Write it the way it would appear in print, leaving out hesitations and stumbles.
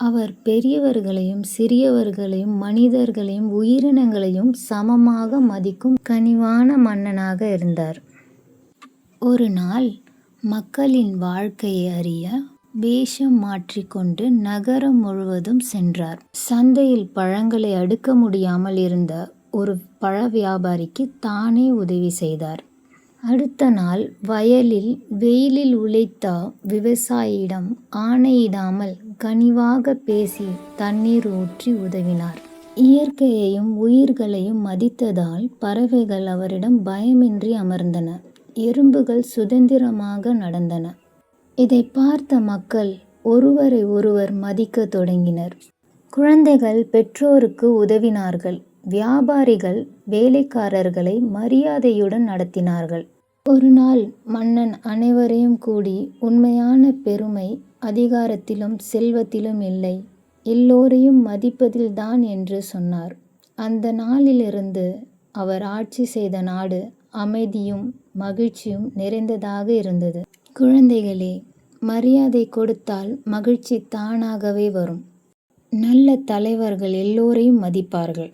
அவர் பெரியவர்களையும் சிறியவர்களையும் மனிதர்களையும் உயிரினங்களையும் சமமாக மதிக்கும் கனிவான மன்னனாக இருந்தார். ஒரு நாள் மக்களின் வாழ்க்கையை அறிய வேஷம் மாற்றிக்கொண்டு நகரம் முழுவதும் சென்றார். சந்தையில் பழங்களை அடுக்க முடியாமல் இருந்த ஒரு பழ வியாபாரிக்கு தானே உதவி செய்தார். அடுத்த நாள் வயலில் வெயிலில் உழைத்த விவசாயியிடம் ஆணையிடாமல் கனிவாக பேசி தண்ணீர் ஊற்றி உதவினார். இயற்கையையும் உயிர்களையும் மதித்ததால் பறவைகள் அவரிடம் பயமின்றி அமர்ந்தன. எறும்புகள் சுதந்திரமாக நடந்தன. இதை பார்த்த மக்கள் ஒருவரை ஒருவர் மதிக்க தொடங்கினர். குழந்தைகள் பெற்றோருக்கு உதவினார்கள். வியாபாரிகள் வேலைக்காரர்களை மரியாதையுடன் நடத்தினார்கள். ஒரு நாள் மன்னன் அனைவரையும் கூடி, உண்மையான பெருமை அதிகாரத்திலும் செல்வத்திலும் இல்லை, எல்லோரையும் மதிப்பதில்தான் என்று சொன்னார். அந்த நாளிலிருந்து அவர் ஆட்சி செய்த நாடு அமைதியும் மகிழ்ச்சியும் நிறைந்ததாக இருந்தது. குழந்தைகளே, மரியாதை கொடுத்தால் மகிழ்ச்சி தானாகவே வரும். நல்ல தலைவர்கள் எல்லோரையும் மதிப்பார்கள்.